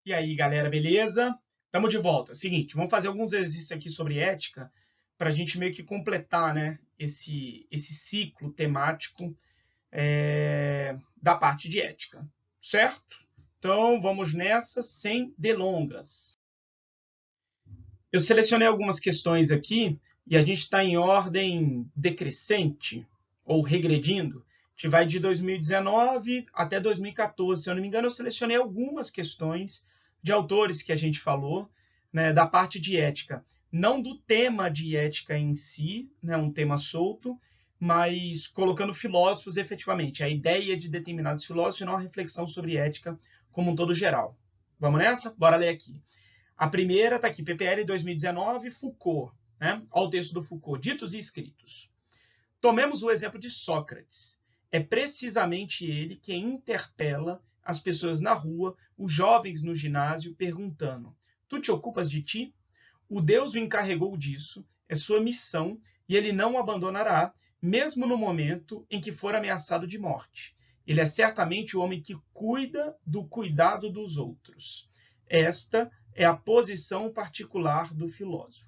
E aí, galera, beleza? Estamos de volta. Seguinte, vamos fazer alguns exercícios aqui sobre ética para a gente meio que completar, né, esse ciclo temático da parte de ética, certo? Então, vamos nessa, sem delongas. Eu selecionei algumas questões aqui e a gente está em ordem decrescente ou regredindo. A gente vai de 2019 até 2014. Se eu não me engano, eu selecionei algumas questões de autores que a gente falou, né, da parte de ética. Não do tema de ética em si, né, um tema solto, mas colocando filósofos efetivamente, a ideia de determinados filósofos e não a reflexão sobre ética como um todo geral. Vamos nessa? Bora ler aqui. A primeira está aqui, PPL 2019, Foucault. Né? Olha o texto do Foucault, ditos e escritos. Tomemos o exemplo de Sócrates. É precisamente ele quem interpela as pessoas na rua, os jovens no ginásio, perguntando: tu te ocupas de ti? O Deus o encarregou disso, é sua missão, e ele não o abandonará, mesmo no momento em que for ameaçado de morte. Ele é certamente o homem que cuida do cuidado dos outros. Esta é a posição particular do filósofo.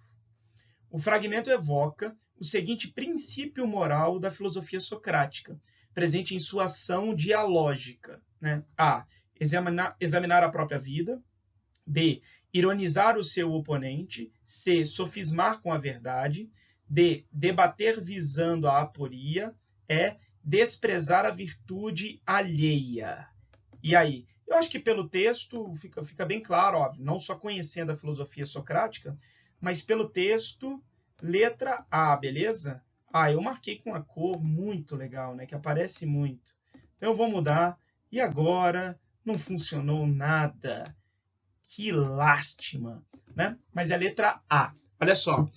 O fragmento evoca o seguinte princípio moral da filosofia socrática, presente em sua ação dialógica. Né? A. Examinar a própria vida. B. Ironizar o seu oponente. C. Sofismar com a verdade. D. Debater visando a aporia. E. Desprezar a virtude alheia. E aí? Eu acho que pelo texto fica bem claro, óbvio, não só conhecendo a filosofia socrática, mas pelo texto, letra A, beleza? Ah, eu marquei com uma cor muito legal, né? Que aparece muito. Então eu vou mudar. E agora não funcionou nada. Que lástima, né? Mas é a letra A. Olha só.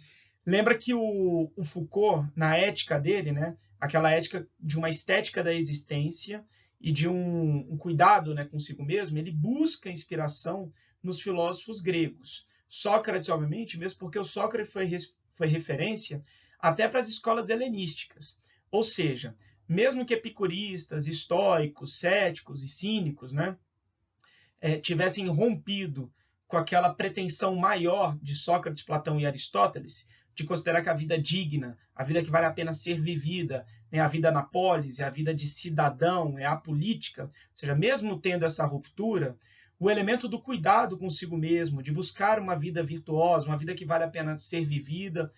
Lembra que o Foucault, na ética dele, né? Aquela ética de uma estética da existência e de um cuidado, né, consigo mesmo, ele busca inspiração nos filósofos gregos. Sócrates, obviamente, mesmo porque o Sócrates foi referência até para as escolas helenísticas. Ou seja, mesmo que epicuristas, estoicos, céticos e cínicos, né, tivessem rompido com aquela pretensão maior de Sócrates, Platão e Aristóteles, de considerar que a vida é digna, a vida que vale a pena ser vivida, né, a vida na polis, a vida de cidadão, é a política, ou seja, mesmo tendo essa ruptura, o elemento do cuidado consigo mesmo, de buscar uma vida virtuosa, uma vida que vale a pena ser vivida,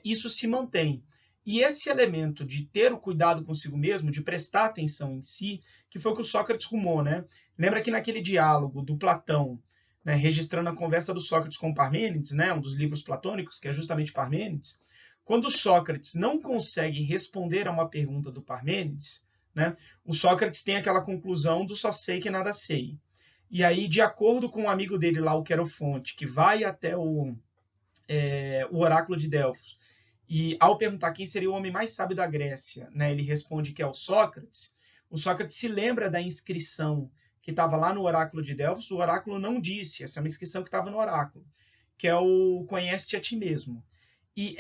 isso se mantém. E esse elemento de ter o cuidado consigo mesmo, de prestar atenção em si, que foi o que o Sócrates rumou, né? Lembra que naquele diálogo do Platão, né, registrando a conversa do Sócrates com Parmênides, né, um dos livros platônicos, que é justamente Parmênides, quando Sócrates não consegue responder a uma pergunta do Parmênides, né, o Sócrates tem aquela conclusão do só sei que nada sei. E aí, de acordo com um amigo dele lá, o Querofonte, que vai até o oráculo de Delfos, e ao perguntar quem seria o homem mais sábio da Grécia, né, ele responde que é o Sócrates se lembra da inscrição que estava lá no oráculo de Delfos. O oráculo não disse, essa é uma inscrição que estava no oráculo, que é o conhece-te a ti mesmo. E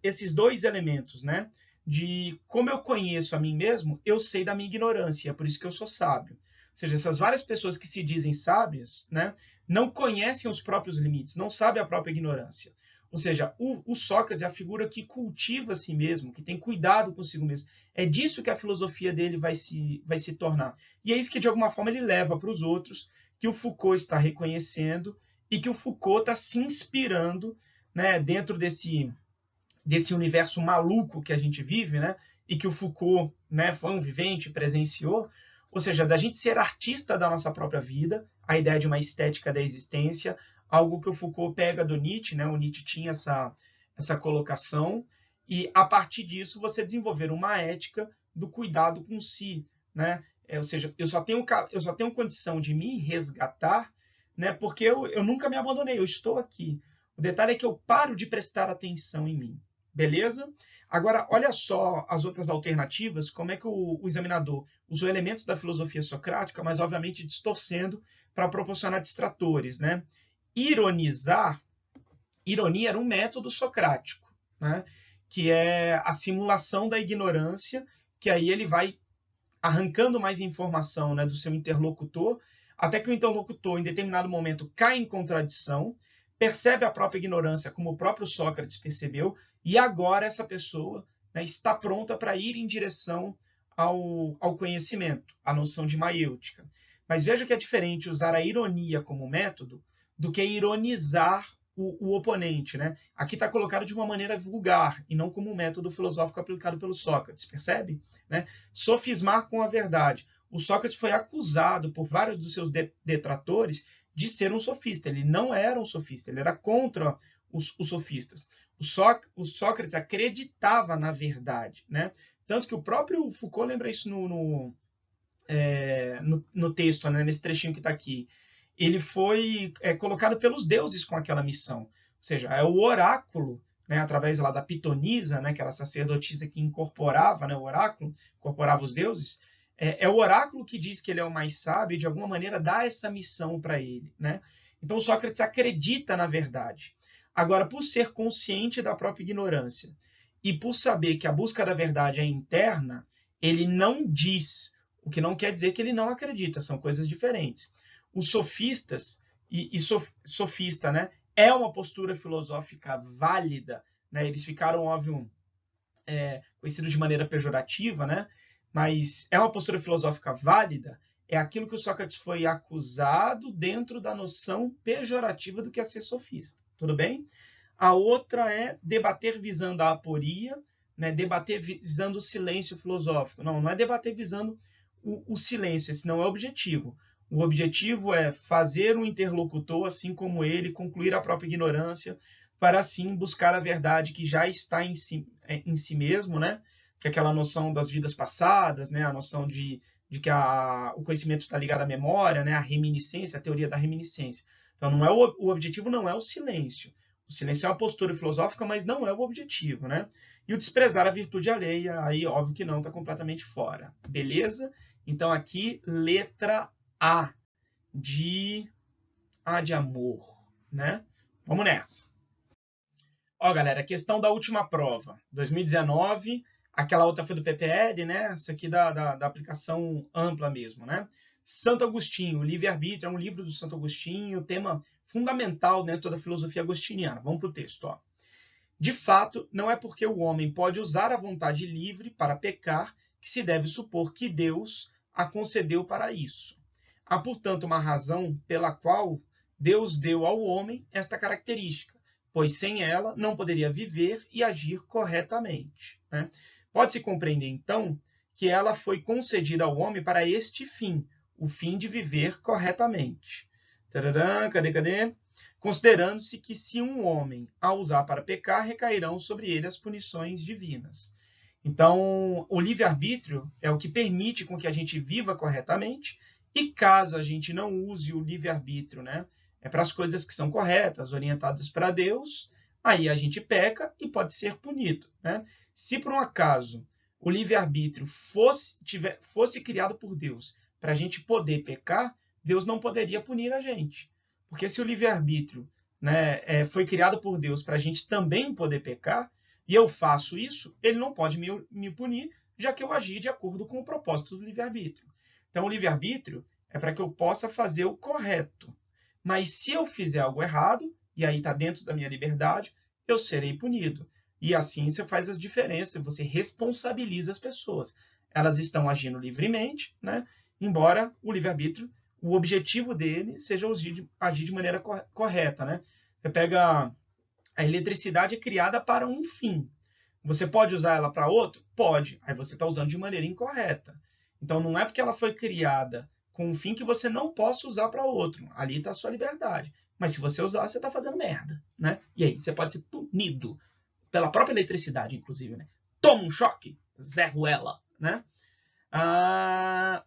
esses dois elementos, né, de como eu conheço a mim mesmo, eu sei da minha ignorância, é por isso que eu sou sábio. Ou seja, essas várias pessoas que se dizem sábias, né, não conhecem os próprios limites, não sabem a própria ignorância. Ou seja, o Sócrates é a figura que cultiva a si mesmo, que tem cuidado consigo mesmo. É disso que a filosofia dele vai se tornar. E é isso que, de alguma forma, ele leva para os outros, que o Foucault está reconhecendo e que o Foucault está se inspirando, né, dentro desse universo maluco que a gente vive, né, e que o Foucault, né, foi um vivente, presenciou. Ou seja, da gente ser artista da nossa própria vida, a ideia de uma estética da existência, algo que o Foucault pega do Nietzsche, né? O Nietzsche tinha essa colocação, e a partir disso você desenvolver uma ética do cuidado com si, né? Ou seja, eu só tenho condição de me resgatar, né? Porque eu nunca me abandonei, eu estou aqui. O detalhe é que eu paro de prestar atenção em mim, beleza? Agora, olha só as outras alternativas, como é que o examinador usou elementos da filosofia socrática, mas obviamente distorcendo para proporcionar distratores, né? Ironizar, ironia era um método socrático, né? Que é a simulação da ignorância, que aí ele vai arrancando mais informação, né, do seu interlocutor, até que o interlocutor, em determinado momento, cai em contradição, percebe a própria ignorância, como o próprio Sócrates percebeu, e agora essa pessoa, né, está pronta para ir em direção ao conhecimento, à noção de maiêutica. Mas veja que é diferente usar a ironia como método do que ironizar o oponente, né? Aqui está colocado de uma maneira vulgar e não como um método filosófico aplicado pelo Sócrates, percebe? Né? Sofismar com a verdade. O Sócrates foi acusado por vários dos seus detratores de ser um sofista. Ele não era um sofista, ele era contra os sofistas. O Sócrates acreditava na verdade, né? Tanto que o próprio Foucault lembra isso no texto, né? Nesse trechinho que está aqui. Ele foi colocado pelos deuses com aquela missão. Ou seja, é o oráculo, né, através lá da pitonisa, né, que era a sacerdotisa que incorporava, né, o oráculo, incorporava os deuses, é o oráculo que diz que ele é o mais sábio e, de alguma maneira, dá essa missão para ele. Né? Então, Sócrates acredita na verdade. Agora, por ser consciente da própria ignorância e por saber que a busca da verdade é interna, ele não diz, o que não quer dizer que ele não acredita, são coisas diferentes. Os sofistas sofista, né, é uma postura filosófica válida, né? Eles ficaram, óbvio, conhecidos de maneira pejorativa, né? Mas é uma postura filosófica válida, é aquilo que o Sócrates foi acusado dentro da noção pejorativa do que é ser sofista. Tudo bem? A outra é debater visando a aporia, né? Debater visando o silêncio filosófico. Não é debater visando o silêncio, esse não é o objetivo. O objetivo é fazer o interlocutor, assim como ele, concluir a própria ignorância, para assim buscar a verdade que já está em si mesmo, né? Que é aquela noção das vidas passadas, né? A noção de que o conhecimento está ligado à memória, né? A reminiscência, a teoria da reminiscência. Então, o objetivo não é o silêncio. O silêncio é uma postura filosófica, mas não é o objetivo, né? E o desprezar a virtude alheia, aí óbvio que não, está completamente fora. Beleza? Então, aqui, letra A de amor, né? Vamos nessa. Ó, galera, questão da última prova, 2019, aquela outra foi do PPL, né? Essa aqui da aplicação ampla mesmo, né? Santo Agostinho, o livre-arbítrio, é um livro do Santo Agostinho, tema fundamental dentro da filosofia agostiniana. Vamos para o texto, ó. De fato, não é porque o homem pode usar a vontade livre para pecar que se deve supor que Deus a concedeu para isso. Há, portanto, uma razão pela qual Deus deu ao homem esta característica, pois sem ela não poderia viver e agir corretamente. Né? Pode-se compreender, então, que ela foi concedida ao homem para este fim, o fim de viver corretamente. Tadadã, cadê? Considerando-se que se um homem a usar para pecar, recairão sobre ele as punições divinas. Então, o livre-arbítrio é o que permite com que a gente viva corretamente, e caso a gente não use o livre-arbítrio, né, para as coisas que são corretas, orientadas para Deus, aí a gente peca e pode ser punido. Né? Se por um acaso o livre-arbítrio fosse criado por Deus para a gente poder pecar, Deus não poderia punir a gente. Porque se o livre-arbítrio, né, foi criado por Deus para a gente também poder pecar, e eu faço isso, ele não pode me punir, já que eu agi de acordo com o propósito do livre-arbítrio. Então, o livre-arbítrio é para que eu possa fazer o correto. Mas se eu fizer algo errado, e aí está dentro da minha liberdade, eu serei punido. E assim você faz as diferenças, você responsabiliza as pessoas. Elas estão agindo livremente, né? Embora o livre-arbítrio, o objetivo dele seja agir de maneira correta. Né? Você pega a eletricidade é criada para um fim. Você pode usar ela para outro? Pode. Aí você está usando de maneira incorreta. Então, não é porque ela foi criada com um fim que você não possa usar para outro. Ali está a sua liberdade. Mas se você usar, você está fazendo merda. Né? E aí, você pode ser punido pela própria eletricidade, inclusive. Né? Toma um choque, Zé Ruela. Né?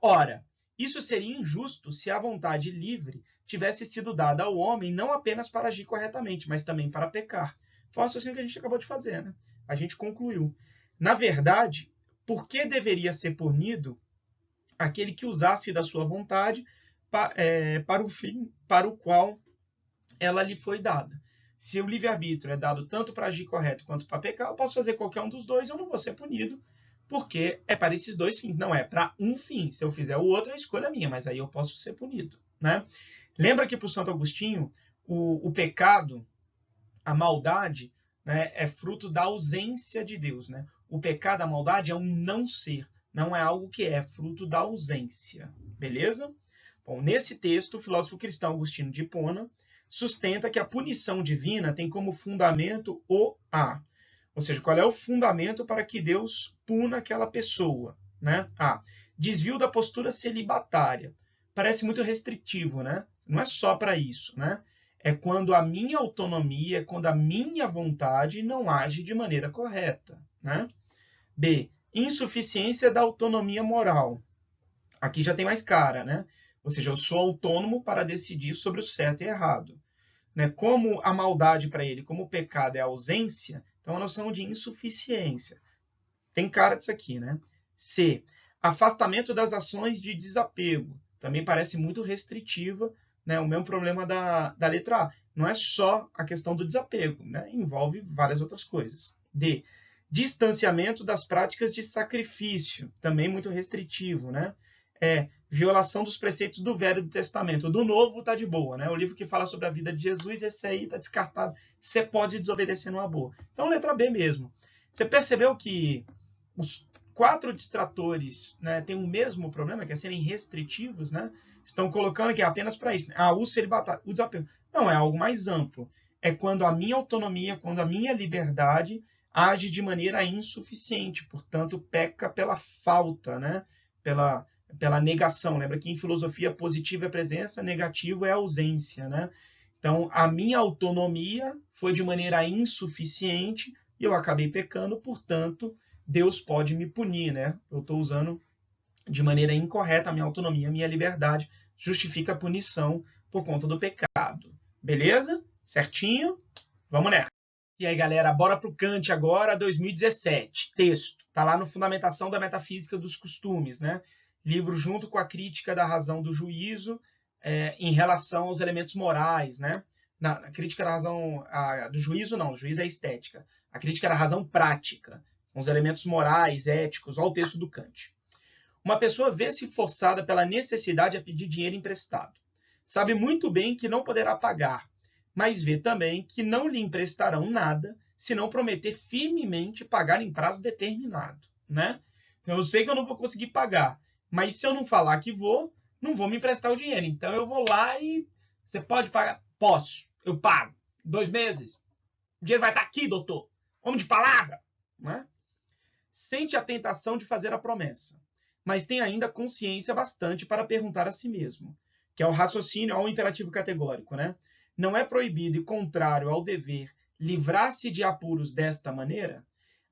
Ora, isso seria injusto se a vontade livre tivesse sido dada ao homem não apenas para agir corretamente, mas também para pecar. Foi o raciocínio que a gente acabou de fazer. Né? A gente concluiu. Na verdade, por que deveria ser punido aquele que usasse da sua vontade para o fim para o qual ela lhe foi dada? Se o livre-arbítrio é dado tanto para agir correto quanto para pecar, eu posso fazer qualquer um dos dois, eu não vou ser punido, porque é para esses dois fins, não é para um fim. Se eu fizer o outro, a escolha é minha, mas aí eu posso ser punido. né? Lembra que para o Santo Agostinho, o pecado, a maldade, né, é fruto da ausência de Deus, né? O pecado, a maldade é um não ser, não é algo que é fruto da ausência, beleza? Bom, nesse texto, o filósofo cristão Agostinho de Hipona sustenta que a punição divina tem como fundamento o A. Ou seja, qual é o fundamento para que Deus puna aquela pessoa, né? A. Desvio da postura celibatária. Parece muito restritivo, né? Não é só para isso, né? É quando a minha autonomia, quando a minha vontade não age de maneira correta, né? B. Insuficiência da autonomia moral. Aqui já tem mais cara, né? Ou seja, eu sou autônomo para decidir sobre o certo e errado, né? Como a maldade para ele, como o pecado é a ausência, então a noção de insuficiência. Tem cara disso aqui, né? C. Afastamento das ações de desapego. Também parece muito restritiva, né? O mesmo problema da letra A. Não é só a questão do desapego, né? Envolve várias outras coisas. D. Distanciamento das práticas de sacrifício. Também muito restritivo, né? Violação dos preceitos do Velho Testamento. Do Novo tá de boa, né? O livro que fala sobre a vida de Jesus, esse aí tá descartado. Você pode desobedecer numa boa. Então, letra B mesmo. Você percebeu que os 4 distratores, né, têm o mesmo problema, que é serem restritivos, né? Estão colocando aqui apenas para isso. O celibatário, o desapego. Não, é algo mais amplo. É quando a minha autonomia, quando a minha liberdade age de maneira insuficiente, portanto, peca pela falta, né? Pela negação. Lembra que em filosofia positiva é presença, negativo é ausência, né? Então, a minha autonomia foi de maneira insuficiente e eu acabei pecando, portanto, Deus pode me punir, né? Eu estou usando de maneira incorreta a minha autonomia, a minha liberdade, justifica a punição por conta do pecado. Beleza? Certinho? Vamos nessa. E aí, galera, bora pro Kant agora, 2017. Texto. Tá lá no Fundamentação da Metafísica dos Costumes, né? Livro junto com a Crítica da Razão do Juízo em relação aos elementos morais, né? Na Crítica da Razão do Juízo, não. O juízo é a estética. A Crítica da Razão prática. São os elementos morais, éticos. Olha o texto do Kant. Uma pessoa vê-se forçada pela necessidade a pedir dinheiro emprestado. Sabe muito bem que não poderá pagar, mas vê também que não lhe emprestarão nada se não prometer firmemente pagar em prazo determinado, né? Então eu sei que eu não vou conseguir pagar, mas se eu não falar que vou, não vou me emprestar o dinheiro. Então eu vou lá e você pode pagar? Posso, eu pago. 2 meses. O dinheiro vai estar aqui, doutor. Homem de palavra, né? Sente a tentação de fazer a promessa, mas tem ainda consciência bastante para perguntar a si mesmo, que é o raciocínio ao imperativo categórico, né? Não é proibido e contrário ao dever livrar-se de apuros desta maneira?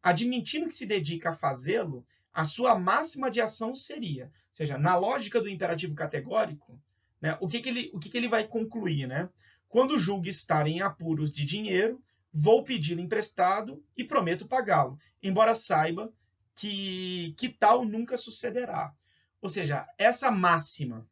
Admitindo que se dedica a fazê-lo, a sua máxima de ação seria, ou seja, na lógica do imperativo categórico, né, o que ele vai concluir, né? Quando julgue estar em apuros de dinheiro, vou pedi-lo emprestado e prometo pagá-lo, embora saiba que tal nunca sucederá. Ou seja, essa máxima,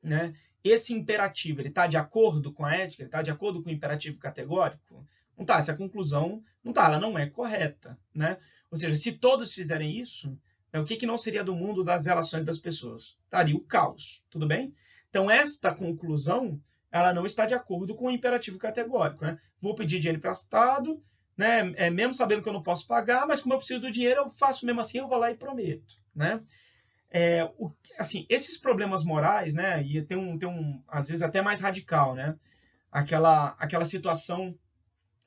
né, esse imperativo, ele está de acordo com a ética? Ele está de acordo com o imperativo categórico? Não está. Essa conclusão não está, ela não é correta, né? Ou seja, se todos fizerem isso, né, o que não seria do mundo das relações das pessoas? Estaria o caos, tudo bem? Então, esta conclusão, ela não está de acordo com o imperativo categórico, né? Vou pedir dinheiro emprestado, né? Mesmo sabendo que eu não posso pagar, mas como eu preciso do dinheiro, eu faço mesmo assim, eu vou lá e prometo, né? Assim, esses problemas morais, né? E tem um às vezes até mais radical, né? Aquela situação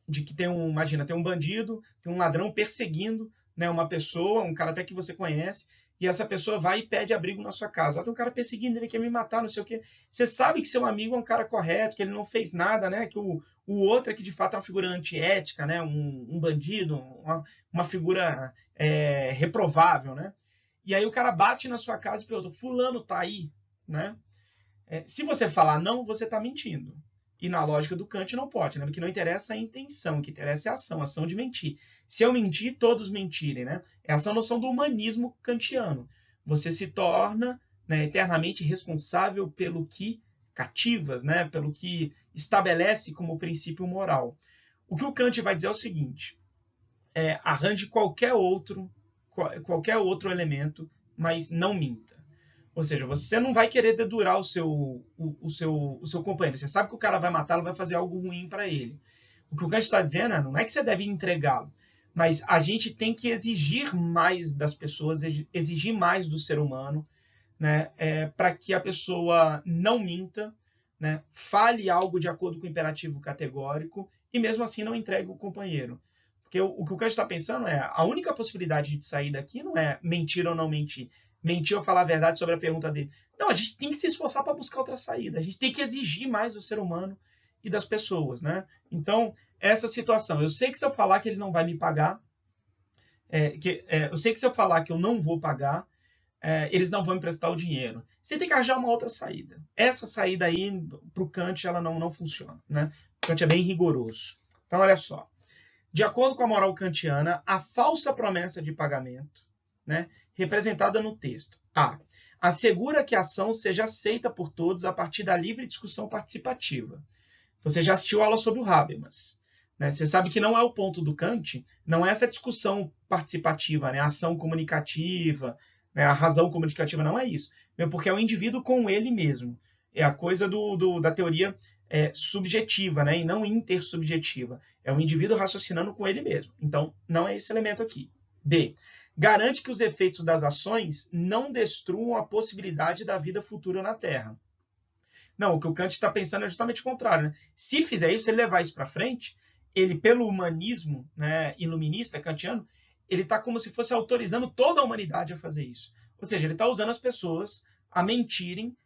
de que imagina, tem um bandido, tem um ladrão perseguindo, né, uma pessoa, um cara até que você conhece, e essa pessoa vai e pede abrigo na sua casa. Tem um cara perseguindo, ele quer me matar, não sei o quê. Você sabe que seu amigo é um cara correto, que ele não fez nada, né? Que o outro é que de fato é uma figura antiética, né? Um bandido, uma figura reprovável, né? E aí o cara bate na sua casa e pergunta, fulano tá aí, né? Se você falar não, você está mentindo. E na lógica do Kant não pode, né? Porque não interessa a intenção, o que interessa é a ação de mentir. Se eu mentir, todos mentirem, né? Essa é a noção do humanismo kantiano. Você se torna, né, eternamente responsável pelo que cativas, né? Pelo que estabelece como princípio moral. O que o Kant vai dizer é o seguinte, arranje qualquer outro elemento, mas não minta. Ou seja, você não vai querer dedurar o seu companheiro. Você sabe que o cara vai matá-lo, vai fazer algo ruim para ele. O que o Kant está dizendo não é que você deve entregá-lo, mas a gente tem que exigir mais das pessoas, exigir mais do ser humano, né, para que a pessoa não minta, né, fale algo de acordo com o imperativo categórico e mesmo assim não entregue o companheiro. Porque o que o Kant está pensando é a única possibilidade de sair daqui não é mentir ou não mentir, mentir ou falar a verdade sobre a pergunta dele. Não, a gente tem que se esforçar para buscar outra saída, a gente tem que exigir mais do ser humano e das pessoas, né? Então, essa situação, eu sei que se eu falar que ele não vai me pagar, eu sei que se eu falar que eu não vou pagar, eles não vão emprestar o dinheiro. Você tem que arranjar uma outra saída. Essa saída aí, para o Kant, ela não funciona, né? O Kant é bem rigoroso. Então, olha só. De acordo com a moral kantiana, a falsa promessa de pagamento, né, representada no texto, assegura que a ação seja aceita por todos a partir da livre discussão participativa. Você já assistiu a aula sobre o Habermas. Né? Você sabe que não é o ponto do Kant, não é essa discussão participativa, né? A ação comunicativa, né? A razão comunicativa, não é isso. Porque é o indivíduo com ele mesmo. É a coisa da teoria subjetiva, né? E não intersubjetiva. É o indivíduo raciocinando com ele mesmo. Então, não é esse elemento aqui. B. Garante que os efeitos das ações não destruam a possibilidade da vida futura na Terra. Não, o que o Kant está pensando é justamente o contrário. Né? Se fizer isso, se ele levar isso para frente, ele, pelo humanismo, né, iluminista kantiano, ele está como se fosse autorizando toda a humanidade a fazer isso. Ou seja, ele está usando as pessoas a mentirem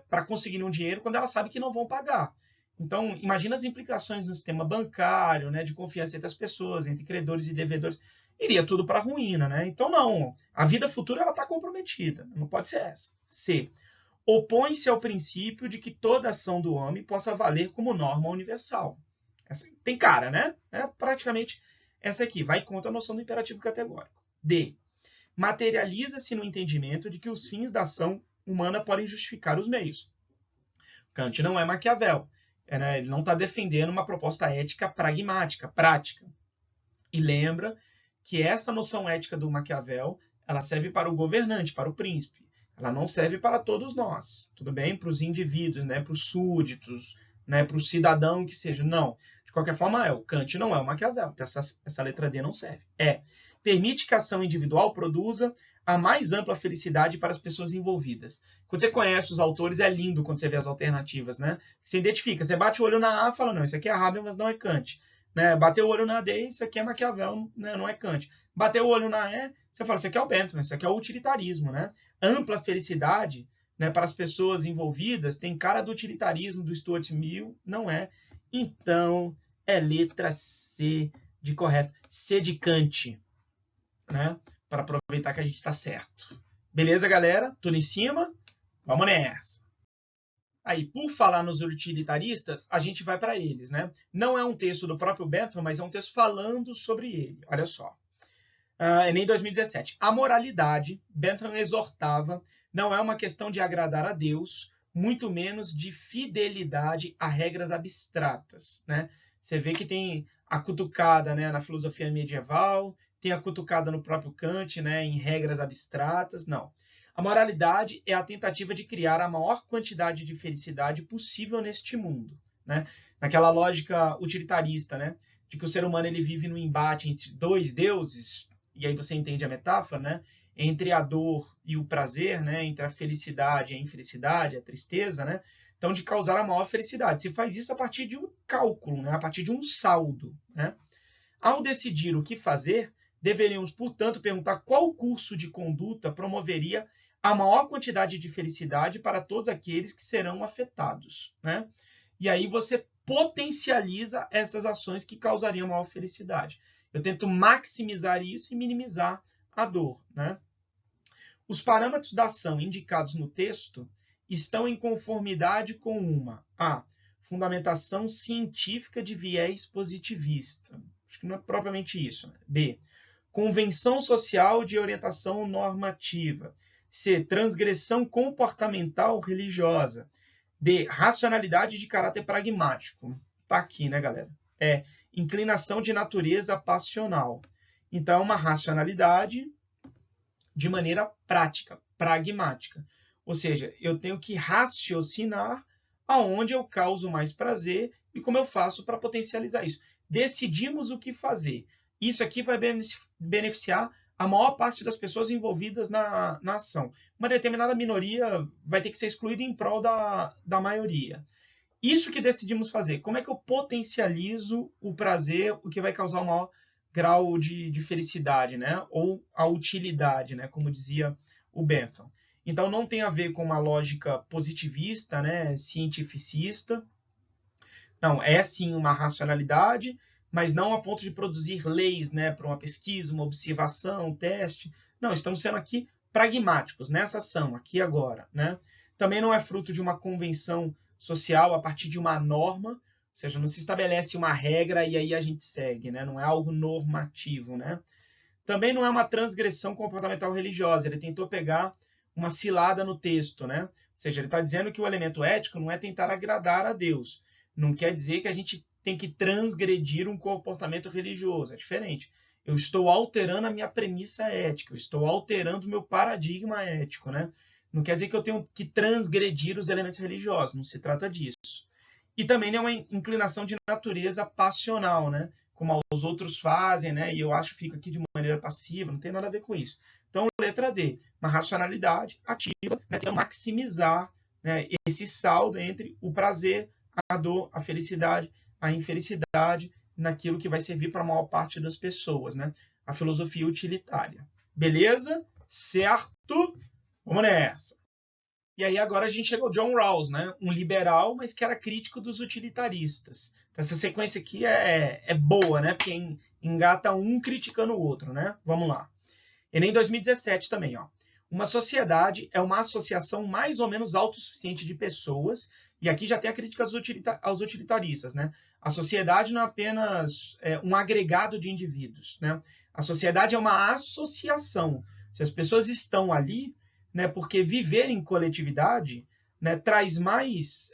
para conseguirem um dinheiro quando elas sabem que não vão pagar. Então, imagina as implicações no sistema bancário, né, de confiança entre as pessoas, entre credores e devedores. Iria tudo para a ruína. Né? Então, não. A vida futura está comprometida. Não pode ser essa. C. Opõe-se ao princípio de que toda ação do homem possa valer como norma universal. Essa tem cara, né? É praticamente essa aqui. Vai contra a noção do imperativo categórico. D. Materializa-se no entendimento de que os fins da ação humana podem justificar os meios. Kant não é Maquiavel. Né? Ele não está defendendo uma proposta ética pragmática, prática. E lembra que essa noção ética do Maquiavel ela serve para o governante, para o príncipe. Ela não serve para todos nós, tudo bem? Para os indivíduos, né? Para os súditos, né? Para o cidadão que seja. Não. De qualquer forma, o Kant não é o Maquiavel. Então essa letra D não serve. Permite que a ação individual produza a mais ampla felicidade para as pessoas envolvidas. Quando você conhece os autores, é lindo quando você vê as alternativas, né? Você identifica, você bate o olho na A e fala, não, isso aqui é Habermas, não é Kant. Né? Bateu o olho na D, isso aqui é Maquiavel, né? Não é Kant. Bateu o olho na E, você fala, isso aqui é o Bentham, isso aqui é o utilitarismo, né? Ampla felicidade, né, para as pessoas envolvidas tem cara do utilitarismo do Stuart Mill, não é? Então, é letra C de correto. C de Kant, né? Para aproveitar que a gente está certo. Beleza, galera? Tudo em cima? Vamos nessa! Aí, por falar nos utilitaristas, a gente vai para eles, né? Não é um texto do próprio Bentham, mas é um texto falando sobre ele. Olha só. Enem 2017. A moralidade, Bentham exortava, não é uma questão de agradar a Deus, muito menos de fidelidade a regras abstratas. Né? Você vê que tem a cutucada, né, na filosofia medieval, tem a cutucada no próprio Kant, né, em regras abstratas. Não. A moralidade é a tentativa de criar a maior quantidade de felicidade possível neste mundo. Né? Naquela lógica utilitarista, né, de que o ser humano ele vive no embate entre dois deuses, e aí você entende a metáfora, né? Entre a dor e o prazer, né? Entre a felicidade e a infelicidade, a tristeza, né? Então, de causar a maior felicidade. Se faz isso a partir de um cálculo, né? A partir de um saldo, né? Ao decidir o que fazer, deveríamos, portanto, perguntar qual curso de conduta promoveria a maior quantidade de felicidade para todos aqueles que serão afetados, né? E aí você potencializa essas ações que causariam maior felicidade. Eu tento maximizar isso e minimizar a dor. Né? Os parâmetros da ação indicados no texto estão em conformidade com uma fundamentação científica de viés positivista. Acho que não é propriamente isso. Né? B. Convenção social de orientação normativa. C. Transgressão comportamental religiosa. D. Racionalidade de caráter pragmático. Tá aqui, né, galera? Inclinação de natureza passional. Então, é uma racionalidade de maneira prática, pragmática. Ou seja, eu tenho que raciocinar aonde eu causo mais prazer e como eu faço para potencializar isso. Decidimos o que fazer. Isso aqui vai beneficiar a maior parte das pessoas envolvidas na ação. Uma determinada minoria vai ter que ser excluída em prol da maioria. Isso que decidimos fazer. Como é que eu potencializo o prazer, o que vai causar o maior grau de felicidade, né? Ou a utilidade, né? Como dizia o Bentham. Então, não tem a ver com uma lógica positivista, né? Cientificista. Não, é sim uma racionalidade, mas não a ponto de produzir leis, né? Para uma pesquisa, uma observação, um teste. Não, estamos sendo aqui pragmáticos nessa ação, aqui e agora, né? Também não é fruto de uma convenção social a partir de uma norma, ou seja, não se estabelece uma regra e aí a gente segue, né? Não é algo normativo, né? Também não é uma transgressão comportamental religiosa. Ele tentou pegar uma cilada no texto, né? Ou seja, ele está dizendo que o elemento ético não é tentar agradar a Deus. Não quer dizer que a gente tem que transgredir um comportamento religioso. É diferente. Eu estou alterando a minha premissa ética. Eu estou alterando o meu paradigma ético, né? Não quer dizer que eu tenho que transgredir os elementos religiosos, não se trata disso. E também não é uma inclinação de natureza passional, né? Como os outros fazem, né? E eu acho que fica aqui de maneira passiva, não tem nada a ver com isso. Então, letra D, uma racionalidade ativa, né? Que é maximizar, né, esse saldo entre o prazer, a dor, a felicidade, a infelicidade, naquilo que vai servir para a maior parte das pessoas, né? A filosofia utilitária. Beleza? Certo? Vamos nessa. E aí agora a gente chega ao John Rawls, né? Um liberal, mas que era crítico dos utilitaristas. Então, essa sequência aqui é boa, né? Porque engata um criticando o outro, né? Vamos lá. E nem em 2017 também, ó. Uma sociedade é uma associação mais ou menos autossuficiente de pessoas, e aqui já tem a crítica aos utilitaristas, né? A sociedade não é apenas um agregado de indivíduos, né? A sociedade é uma associação. Se as pessoas estão ali, né, porque viver em coletividade, né, traz mais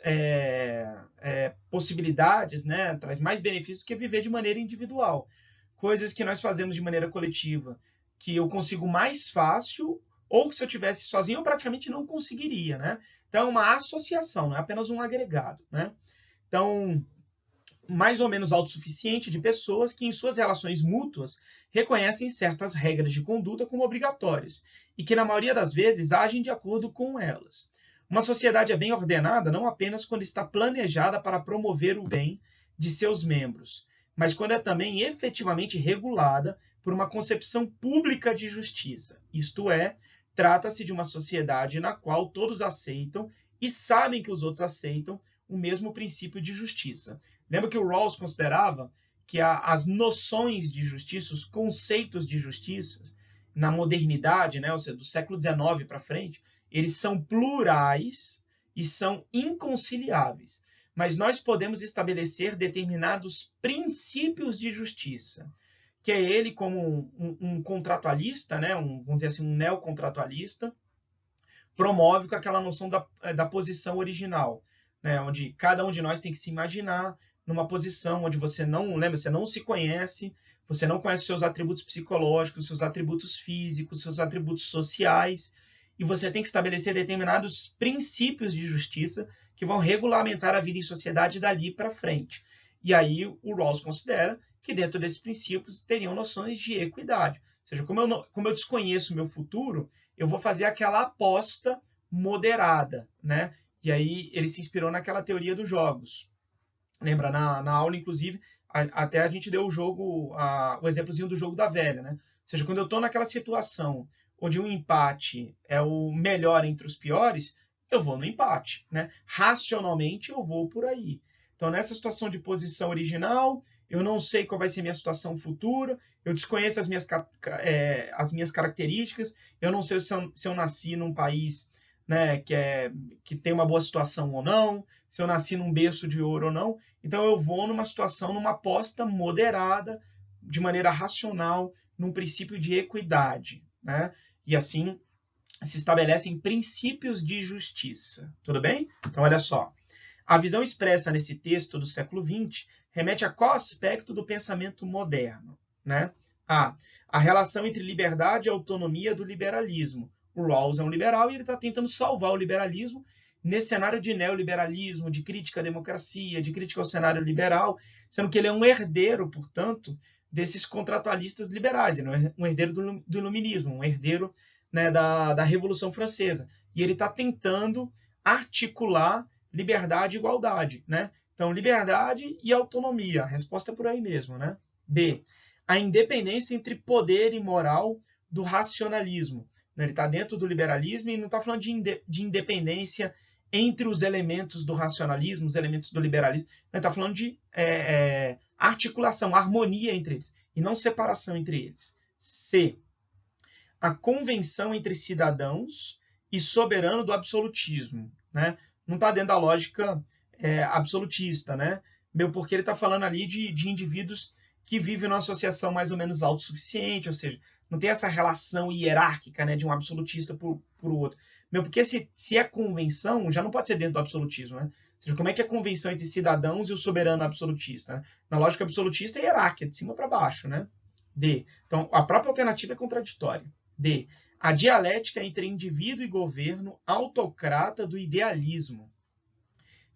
possibilidades, né, traz mais benefícios do que viver de maneira individual. Coisas que nós fazemos de maneira coletiva, que eu consigo mais fácil, ou que se eu tivesse sozinho eu praticamente não conseguiria, né? Então é uma associação, não é apenas um agregado, né? Então, mais ou menos autossuficiente de pessoas que em suas relações mútuas reconhecem certas regras de conduta como obrigatórias e que na maioria das vezes agem de acordo com elas. Uma sociedade é bem ordenada não apenas quando está planejada para promover o bem de seus membros, mas quando é também efetivamente regulada por uma concepção pública de justiça. Isto é, trata-se de uma sociedade na qual todos aceitam e sabem que os outros aceitam o mesmo princípio de justiça. Lembra que o Rawls considerava que as noções de justiça, os conceitos de justiça, na modernidade, né, ou seja, do século XIX para frente, eles são plurais e são inconciliáveis. Mas nós podemos estabelecer determinados princípios de justiça, que é ele como um contratualista, né, vamos dizer assim, um neocontratualista, promove com aquela noção da posição original, né, onde cada um de nós tem que se imaginar numa posição onde você não, lembra, você não se conhece, você não conhece os seus atributos psicológicos, seus atributos físicos, seus atributos sociais, e você tem que estabelecer determinados princípios de justiça que vão regulamentar a vida em sociedade dali para frente. E aí o Rawls considera que dentro desses princípios teriam noções de equidade. Ou seja, como eu desconheço o meu futuro, eu vou fazer aquela aposta moderada, né? E aí ele se inspirou naquela teoria dos jogos. Lembra, na aula, inclusive, até a gente deu o exemplozinho do jogo da velha, né? Ou seja, quando eu estou naquela situação onde um empate é o melhor entre os piores, eu vou no empate, né? Racionalmente, eu vou por aí. Então, nessa situação de posição original, eu não sei qual vai ser a minha situação futura, eu desconheço as minhas características, eu não sei se eu nasci num país, né, que tem uma boa situação ou não, se eu nasci num berço de ouro ou não. Então eu vou numa situação, numa aposta moderada, de maneira racional, num princípio de equidade, né? E assim se estabelecem princípios de justiça. Tudo bem? Então olha só. A visão expressa nesse texto do século XX remete a qual aspecto do pensamento moderno, né? A relação entre liberdade e autonomia do liberalismo, O Rawls é um liberal e ele está tentando salvar o liberalismo nesse cenário de neoliberalismo, de crítica à democracia, de crítica ao cenário liberal, sendo que ele é um herdeiro, portanto, desses contratualistas liberais. Ele é um herdeiro do iluminismo, um herdeiro, né, da Revolução Francesa. E ele está tentando articular liberdade e igualdade, né? Então, liberdade e autonomia. A resposta é por aí mesmo, né? B. A independência entre poder e moral do racionalismo. Ele está dentro do liberalismo e não está falando de independência entre os elementos do racionalismo, os elementos do liberalismo. Ele está falando de articulação, harmonia entre eles, e não separação entre eles. C. A convenção entre cidadãos e soberano do absolutismo, né? Não está dentro da lógica absolutista, né? Porque ele está falando ali de indivíduos que vivem numa associação mais ou menos autossuficiente, ou seja, não tem essa relação hierárquica, né, de um absolutista por outro. Porque se é convenção, já não pode ser dentro do absolutismo, né? Ou seja, como é que é a convenção entre cidadãos e o soberano absolutista? Né? Na lógica absolutista é hierárquia, de cima para baixo, né? D. Então, a própria alternativa é contraditória. D. A dialética entre indivíduo e governo autocrata do idealismo.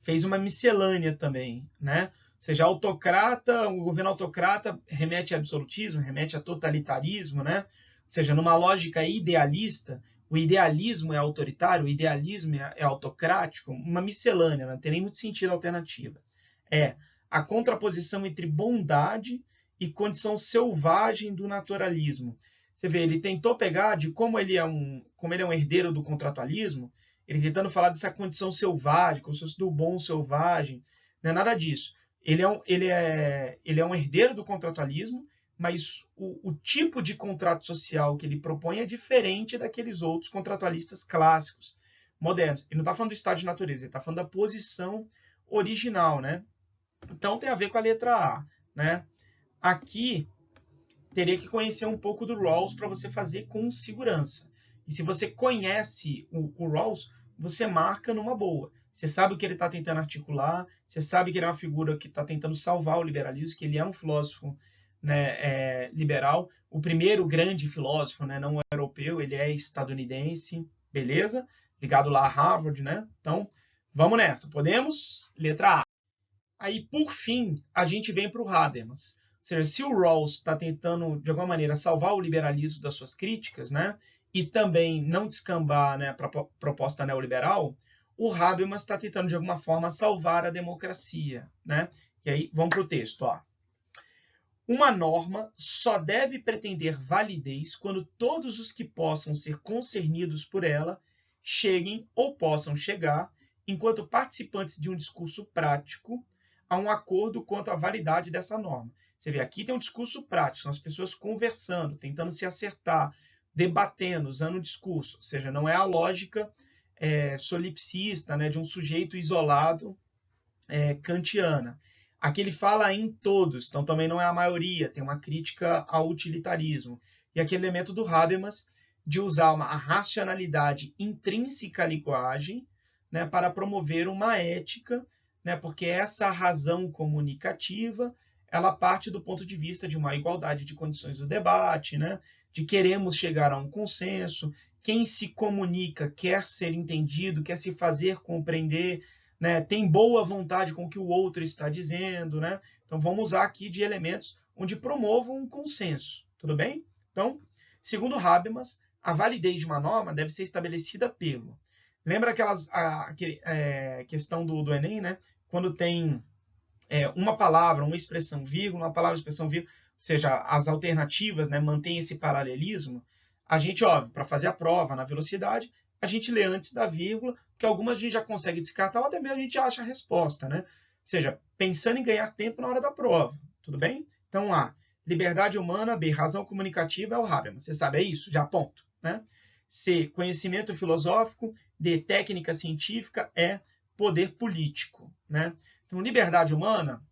Fez uma miscelânea também, né? Ou seja, autocrata, o governo autocrata remete a absolutismo, remete a totalitarismo, né? Ou seja, numa lógica idealista, o idealismo é autoritário, o idealismo é autocrático, uma miscelânea, não tem nem muito sentido a alternativa. É a contraposição entre bondade e condição selvagem do naturalismo. Você vê, ele tentou pegar de como ele é um herdeiro do contratualismo, ele tentando falar dessa condição selvagem, como se fosse do bom selvagem, não é nada disso. Ele é um herdeiro do contratualismo, mas o tipo de contrato social que ele propõe é diferente daqueles outros contratualistas clássicos, modernos. Ele não está falando do estado de natureza, ele está falando da posição original, né? Então tem a ver com a letra A, né? Aqui teria que conhecer um pouco do Rawls para você fazer com segurança. E se você conhece o Rawls, você marca numa boa. Você sabe o que ele está tentando articular, você sabe que ele é uma figura que está tentando salvar o liberalismo, que ele é um filósofo, né, liberal, o primeiro grande filósofo, né, não europeu, ele é estadunidense, beleza? Ligado lá a Harvard, né? Então, vamos nessa. Podemos? Letra A. Aí, por fim, a gente vem para o Habermas. Ou seja, se o Rawls está tentando, de alguma maneira, salvar o liberalismo das suas críticas, né, e também não descambar, né, para a proposta neoliberal, o Habermas está tentando, de alguma forma, salvar a democracia. Né? E aí, vamos para o texto. Ó. Uma norma só deve pretender validez quando todos os que possam ser concernidos por ela cheguem ou possam chegar, enquanto participantes de um discurso prático, a um acordo quanto à validade dessa norma. Você vê, aqui tem um discurso prático, são as pessoas conversando, tentando se acertar, debatendo, usando o discurso. Ou seja, não é a lógica solipsista, né, de um sujeito isolado kantiana. Aqui ele fala em todos, então também não é a maioria, tem uma crítica ao utilitarismo. E aquele elemento do Habermas de usar a racionalidade intrínseca à linguagem, né, para promover uma ética, né, porque essa razão comunicativa ela parte do ponto de vista de uma igualdade de condições do debate, né, de queremos chegar a um consenso, quem se comunica quer ser entendido, quer se fazer compreender, né, tem boa vontade com o que o outro está dizendo, né? Então vamos usar aqui de elementos onde promovam um consenso, tudo bem? Então, segundo Habermas, a validez de uma norma deve ser estabelecida pelo... Lembra a questão do Enem, né? Quando tem uma palavra, uma expressão, vírgula, uma palavra, expressão, vírgula, ou seja, as alternativas, né, mantêm esse paralelismo, a gente, óbvio, para fazer a prova na velocidade, a gente lê antes da vírgula, porque algumas a gente já consegue descartar, ou até mesmo a gente acha a resposta, né? Ou seja, pensando em ganhar tempo na hora da prova, tudo bem? Então, A, liberdade humana, B, razão comunicativa é o Habermas, você sabe, é isso, já ponto, né? C, conhecimento filosófico, D, técnica científica, E, poder político, né? Então, liberdade humana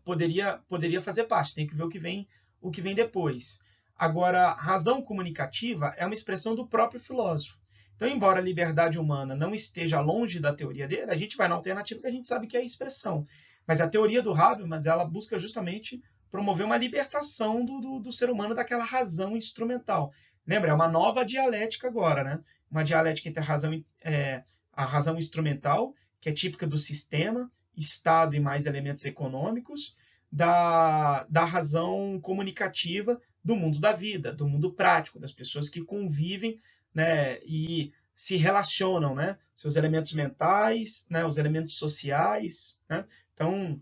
poderia fazer parte, tem que ver o que vem depois. Agora, razão comunicativa é uma expressão do próprio filósofo. Então, embora a liberdade humana não esteja longe da teoria dele, a gente vai na alternativa que a gente sabe que é a expressão. Mas a teoria do Habermas, ela busca justamente promover uma libertação do ser humano daquela razão instrumental. Lembra? É uma nova dialética agora, né? Uma dialética entre a razão instrumental, que é típica do sistema, Estado e mais elementos econômicos, da razão comunicativa do mundo da vida, do mundo prático, das pessoas que convivem, né, e se relacionam, né? Seus elementos mentais, né, os elementos sociais, né? Então,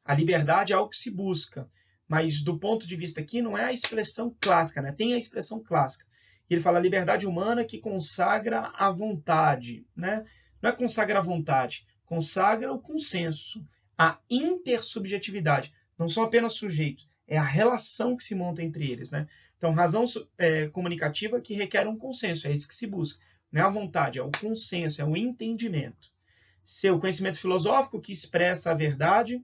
a liberdade é algo que se busca, mas do ponto de vista aqui não é a expressão clássica, né? Tem a expressão clássica. Ele fala a liberdade humana que consagra a vontade, né? Não é consagra a vontade, consagra o consenso, a intersubjetividade. Não são apenas sujeitos, é a relação que se monta entre eles, né? Então, razão comunicativa que requer um consenso, é isso que se busca. Não é a vontade, é o consenso, é o entendimento. Seu conhecimento filosófico que expressa a verdade.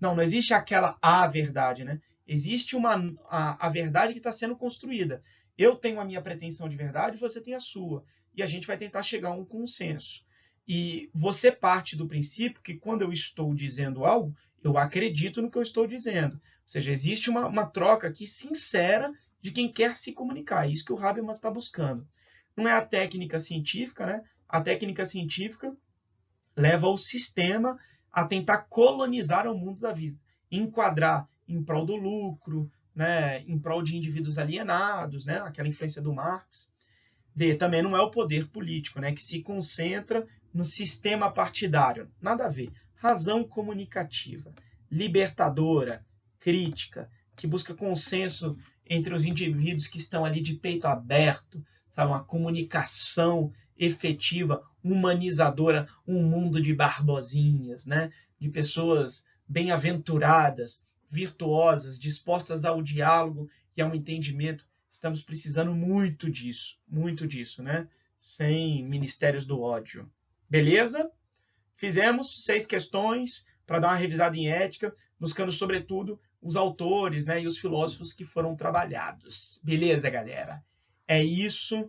Não existe aquela a verdade, né? Existe a verdade que está sendo construída. Eu tenho a minha pretensão de verdade, você tem a sua. E a gente vai tentar chegar a um consenso. E você parte do princípio que quando eu estou dizendo algo, eu acredito no que eu estou dizendo. Ou seja, existe uma troca aqui sincera de quem quer se comunicar. É isso que o Habermas está buscando. Não é a técnica científica, né? A técnica científica leva o sistema a tentar colonizar o mundo da vida, enquadrar em prol do lucro, né, em prol de indivíduos alienados, né, aquela influência do Marx. Também não é o poder político, né, que se concentra no sistema partidário. Nada a ver. Razão comunicativa, libertadora, crítica, que busca consenso entre os indivíduos que estão ali de peito aberto, sabe, uma comunicação efetiva, humanizadora, um mundo de barbosinhas, né, de pessoas bem-aventuradas, virtuosas, dispostas ao diálogo e ao entendimento. Estamos precisando muito disso, né? Sem ministérios do ódio. Beleza? Fizemos 6 questões para dar uma revisada em ética, buscando, sobretudo, os autores, né, e os filósofos que foram trabalhados. Beleza, galera? É isso.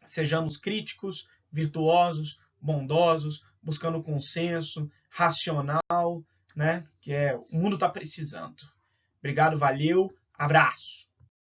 Sejamos críticos, virtuosos, bondosos, buscando consenso, racional, né? Que o mundo está precisando. Obrigado, valeu, abraço.